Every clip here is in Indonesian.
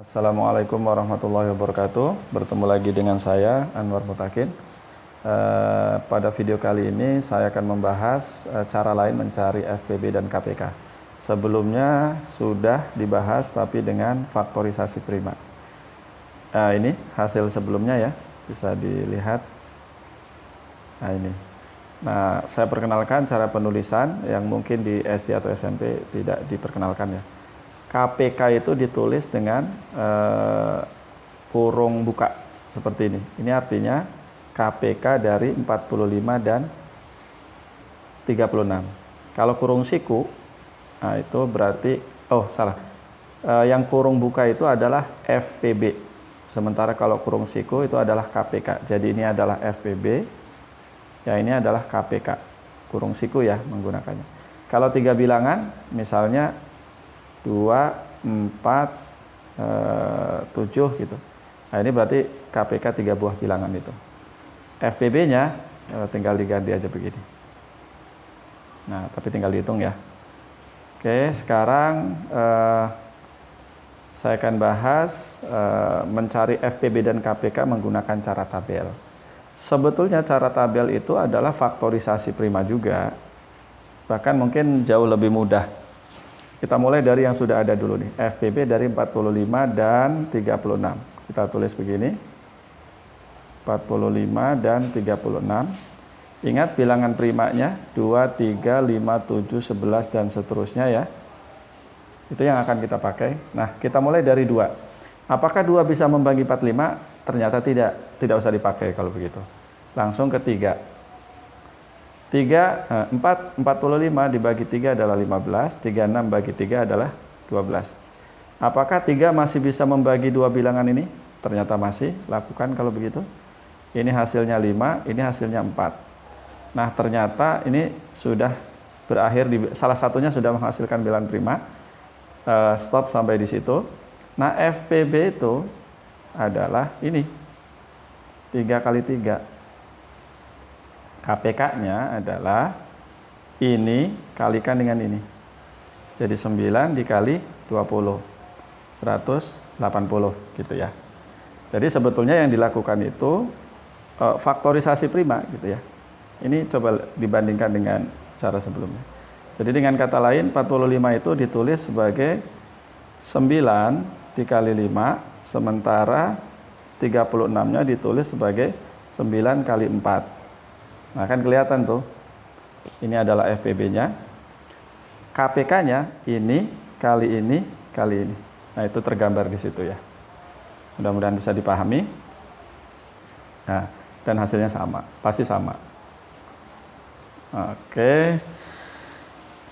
Assalamualaikum warahmatullahi wabarakatuh. Bertemu lagi dengan saya Anwar Mutakin. Pada video kali ini saya akan membahas cara lain mencari FPB dan KPK. Sebelumnya sudah dibahas tapi dengan faktorisasi prima. Ini hasil sebelumnya ya, bisa dilihat. Nah ini. Nah, saya perkenalkan cara penulisan yang mungkin di SD atau SMP tidak diperkenalkan ya. KPK itu ditulis dengan kurung buka seperti ini. Ini artinya KPK dari 45 dan 36. Kalau kurung siku, nah itu berarti, yang kurung buka itu adalah FPB. Sementara kalau kurung siku itu adalah KPK. Jadi ini adalah FPB, ya ini adalah KPK. Kurung siku ya menggunakannya. Kalau 3 bilangan, misalnya 2, 4, 7 gitu. Nah ini berarti KPK 3 buah bilangan itu. FPB-nya tinggal diganti aja begini. Nah tapi tinggal dihitung ya. Oke, sekarang saya akan bahas mencari FPB dan KPK menggunakan cara tabel. Sebetulnya cara tabel itu adalah faktorisasi prima juga. Bahkan mungkin jauh lebih mudah. Kita mulai dari yang sudah ada dulu nih. FPB dari 45 dan 36. Kita tulis begini. 45 dan 36. Ingat bilangan primanya 2, 3, 5, 7, 11 dan seterusnya ya. Itu yang akan kita pakai. Nah, kita mulai dari 2. Apakah 2 bisa membagi 45? Ternyata tidak. Tidak usah dipakai kalau begitu. Langsung ke 3. 45 dibagi 3 adalah 15, 36 bagi 3 adalah 12. Apakah 3 masih bisa membagi 2 bilangan ini? Ternyata masih, lakukan kalau begitu. Ini hasilnya 5, ini hasilnya 4. Nah ternyata ini sudah berakhir, salah satunya sudah menghasilkan bilangan prima. Stop sampai di situ. Nah FPB itu adalah ini, 3 kali 3. KPK-nya adalah ini kalikan dengan ini. Jadi 9 dikali 20. 180 gitu ya. Jadi sebetulnya yang dilakukan itu faktorisasi prima gitu ya. Ini coba dibandingkan dengan cara sebelumnya. Jadi dengan kata lain 45 itu ditulis sebagai 9 dikali 5, sementara 36-nya ditulis sebagai 9 kali 4. Nah kan kelihatan tuh, ini adalah FPB-nya, KPK-nya ini, kali ini, kali ini. Nah itu tergambar di situ ya. Mudah-mudahan bisa dipahami. Nah, dan hasilnya sama, pasti sama. Oke,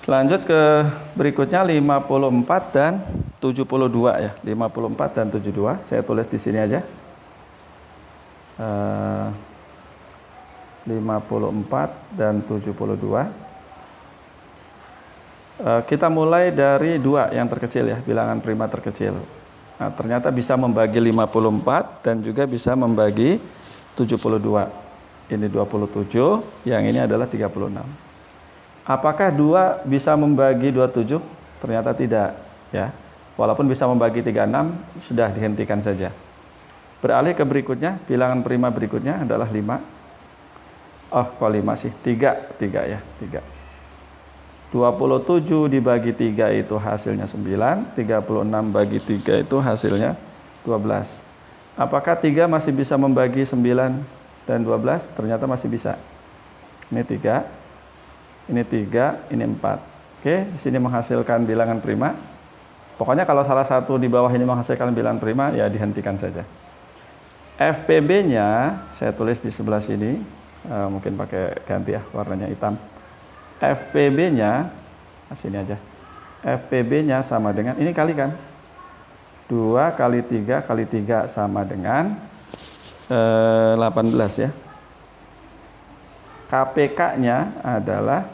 lanjut ke berikutnya 54 dan 72 ya. 54 dan 72, saya tulis di sini aja. 54 dan 72. Kita mulai dari 2 yang terkecil ya, bilangan prima terkecil. Nah, ternyata bisa membagi 54 dan juga bisa membagi 72. Ini 27, yang ini adalah 36. Apakah 2 bisa membagi 27? Ternyata tidak ya. Walaupun bisa membagi 36, sudah dihentikan saja. Beralih ke berikutnya, bilangan prima berikutnya adalah 5. Oh, kok 5 sih? 3 ya, 3. 27 dibagi 3 itu hasilnya 9, 36 bagi 3 itu hasilnya 12. Apakah 3 masih bisa membagi 9 dan 12? Ternyata masih bisa. Ini 3, ini 3, ini 4. Oke, di sini menghasilkan bilangan prima. Pokoknya kalau salah satu di bawah ini menghasilkan bilangan prima, ya dihentikan saja. FPB-nya saya tulis di sebelah sini. Mungkin pakai ganti ya, warnanya hitam. FPB-nya sini aja. FPB-nya sama dengan ini kalikan 2 kali 3 kali 3 sama dengan 18 ya. KPK-nya adalah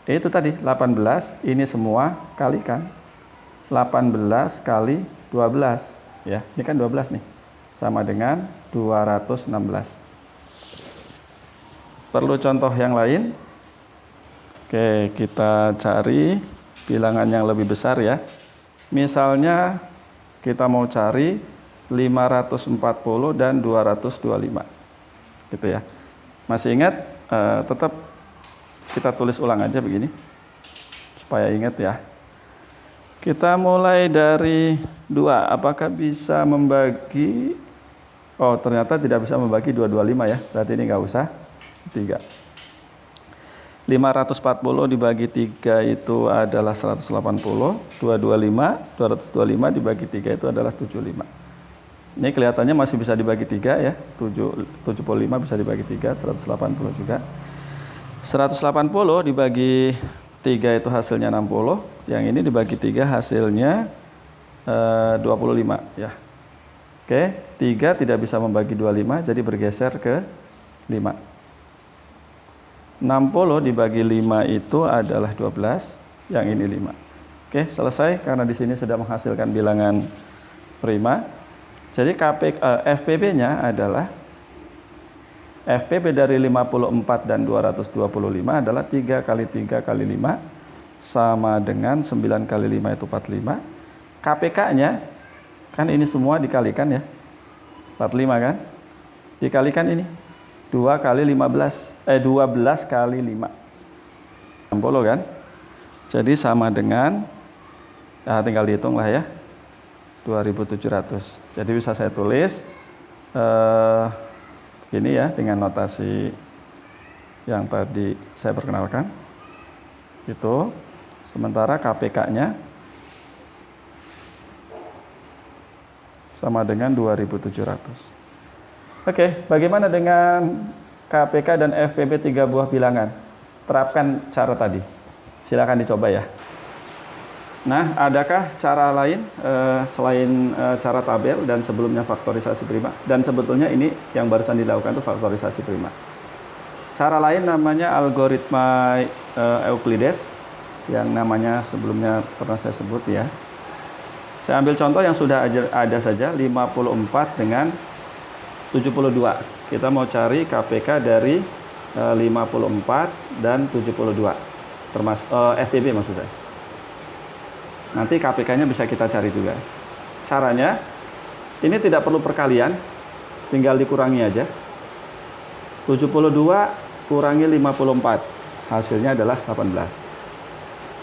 itu tadi 18, ini semua kalikan 18 kali 12 ya. Ini kan 12 nih. Sama dengan 216. Perlu contoh yang lain? Oke, kita cari bilangan yang lebih besar ya. Misalnya kita mau cari 540 dan 225. Gitu ya. Masih ingat? Tetap kita tulis ulang aja begini supaya ingat ya. Kita mulai dari 2. Apakah bisa membagi? Oh, ternyata tidak bisa membagi 225 ya. Berarti ini nggak usah. 3. 540 dibagi 3 itu adalah 180. 225 dibagi 3 itu adalah 75. Ini kelihatannya masih bisa dibagi 3 ya. 75 bisa dibagi 3, 180 juga. 180 dibagi 3 itu hasilnya 60. Yang ini dibagi 3 hasilnya 25 ya. Oke, 3 tidak bisa membagi 25, jadi bergeser ke 5. 60 dibagi 5 itu adalah 12, yang ini 5. Oke, selesai karena di sini sudah menghasilkan bilangan prima. Jadi FPB-nya adalah FPB dari 54 dan 225 adalah 3 kali 3 kali 5 sama dengan 9 kali 5 itu 45. KPK-nya kan ini semua dikalikan ya. 45 kan? Dikalikan ini 2 kali 12 kali 5. 60 kan? Jadi sama dengan tinggal dihitung lah ya. 2.700. Jadi bisa saya tulis ini ya dengan notasi yang tadi saya perkenalkan. Itu sementara KPK-nya sama dengan 2.700. Oke, bagaimana dengan KPK dan FPB 3 buah bilangan? Terapkan cara tadi. Silakan dicoba ya. Nah, adakah cara lain selain cara tabel dan sebelumnya faktorisasi prima? Dan sebetulnya ini yang barusan dilakukan itu faktorisasi prima. Cara lain namanya algoritma Euclides, yang namanya sebelumnya pernah saya sebut ya. Saya ambil contoh yang sudah ada saja, 54 dengan 72. Kita mau cari KPK dari 54 dan 72. Termasuk FPB maksud saya. Nanti KPK-nya bisa kita cari juga. Caranya, ini tidak perlu perkalian, tinggal dikurangi aja. 72 kurangi 54, hasilnya adalah 18.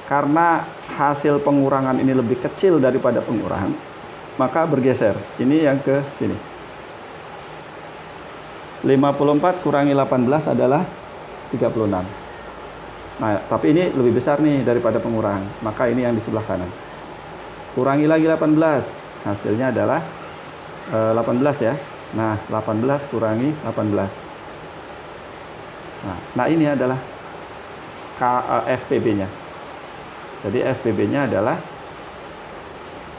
Karena hasil pengurangan ini lebih kecil daripada pengurangan, maka bergeser. Ini yang ke sini. 54 kurangi 18 adalah 36. Nah, tapi ini lebih besar nih daripada pengurangan, maka ini yang di sebelah kanan. Kurangi lagi 18, hasilnya adalah 18 ya. Nah, 18 kurangi 18. Nah ini adalah FPB-nya. Jadi FPB-nya adalah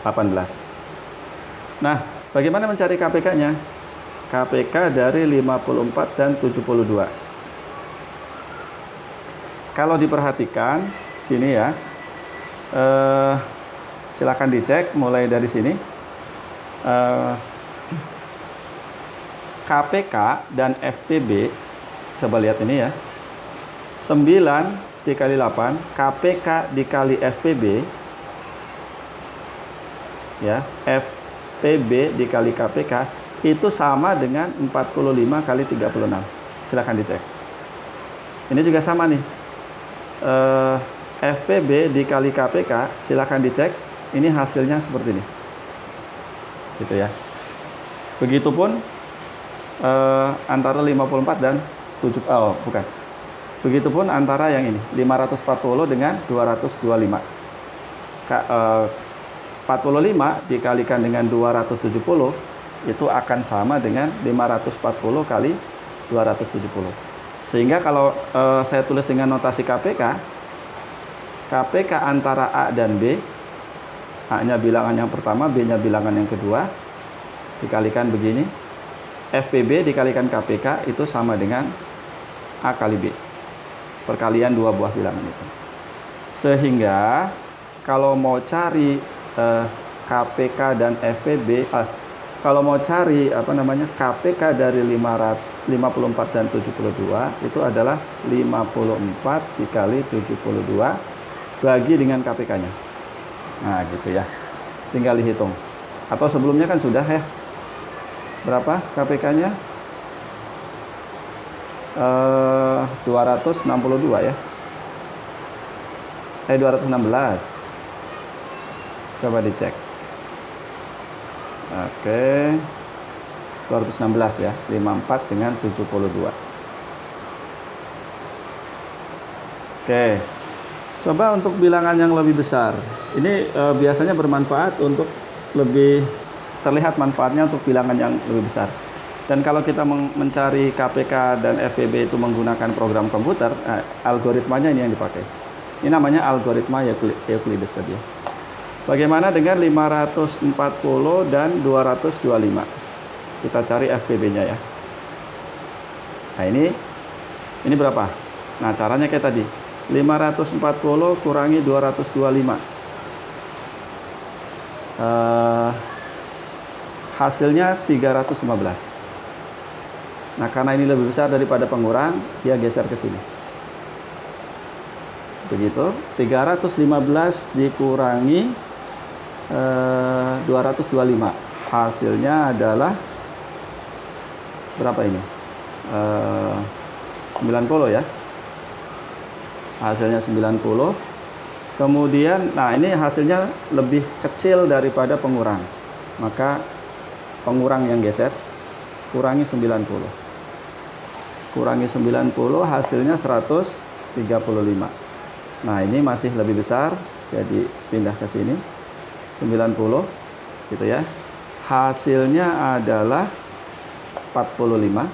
18. Nah, bagaimana mencari KPK-nya? KPK dari 54 dan 72. Kalau diperhatikan sini ya, silakan dicek mulai dari sini. KPK dan FPB, coba lihat ini ya. 9 dikali 8, KPK dikali FPB, ya, FPB dikali KPK itu sama dengan 45 kali 36. Silakan dicek. Ini juga sama nih. FPB dikali KPK, silakan dicek. Ini hasilnya seperti ini. Gitu ya. Begitupun antara 54 dan 7 bukan. Begitupun antara yang ini, 540 dengan 225. 45 dikalikan dengan 270 itu akan sama dengan 540 kali 270. Sehingga kalau saya tulis dengan notasi KPK, KPK antara A dan B, A-nya bilangan yang pertama, B-nya bilangan yang kedua, dikalikan begini, FPB dikalikan KPK itu sama dengan A kali B. Perkalian dua buah bilangan itu. Sehingga kalau mau cari KPK dan FPB, kalau mau cari KPK dari 54 dan 72 itu adalah 54 dikali 72 bagi dengan KPK-nya. Nah, gitu ya. Tinggal dihitung. Atau sebelumnya kan sudah ya. Berapa KPK-nya? 262 ya. 216. Coba dicek. Oke. 216 ya. 54 dengan 72. Oke. Coba untuk bilangan yang lebih besar. Ini biasanya bermanfaat untuk lebih terlihat manfaatnya untuk bilangan yang lebih besar. Dan kalau kita mencari KPK dan FPB itu menggunakan program komputer, algoritmanya ini yang dipakai. Ini namanya algoritma Euclides tadi ya. Bagaimana dengan 540 dan 225? Kita cari FPB-nya ya. Nah ini berapa? Nah caranya kayak tadi. 540 kurangi 225. Hasilnya 315. Nah, karena ini lebih besar daripada pengurang, dia geser ke sini. Begitu, 315 dikurangi 225. Hasilnya adalah berapa ini? 90 ya. Hasilnya 90. Kemudian, nah ini hasilnya lebih kecil daripada pengurang. Maka pengurang yang geser, kurangi 90. Kurangi 90 hasilnya 135. Nah ini masih lebih besar, jadi pindah ke sini 90 gitu ya. Hasilnya adalah 45.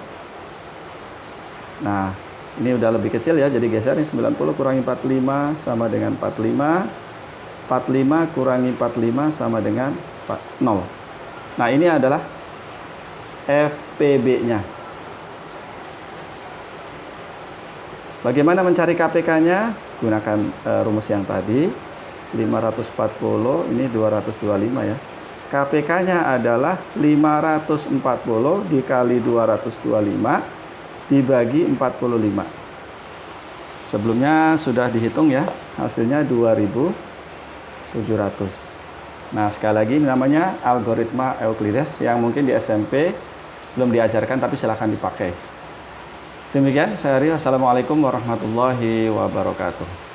Nah ini udah lebih kecil ya, jadi geser nih. 90 kurangi 45 sama dengan 45. 45 kurangi 45 sama dengan 0. Nah ini adalah FPB-nya. Bagaimana mencari KPK-nya? Gunakan rumus yang tadi. 540 ini 225 ya. KPK-nya adalah 540 dikali 225 dibagi 45. Sebelumnya sudah dihitung ya, hasilnya 2700. Nah sekali lagi ini namanya algoritma Euclides yang mungkin di SMP belum diajarkan, tapi silahkan dipakai. Demikian saya Rio. Assalamualaikum warahmatullahi wabarakatuh.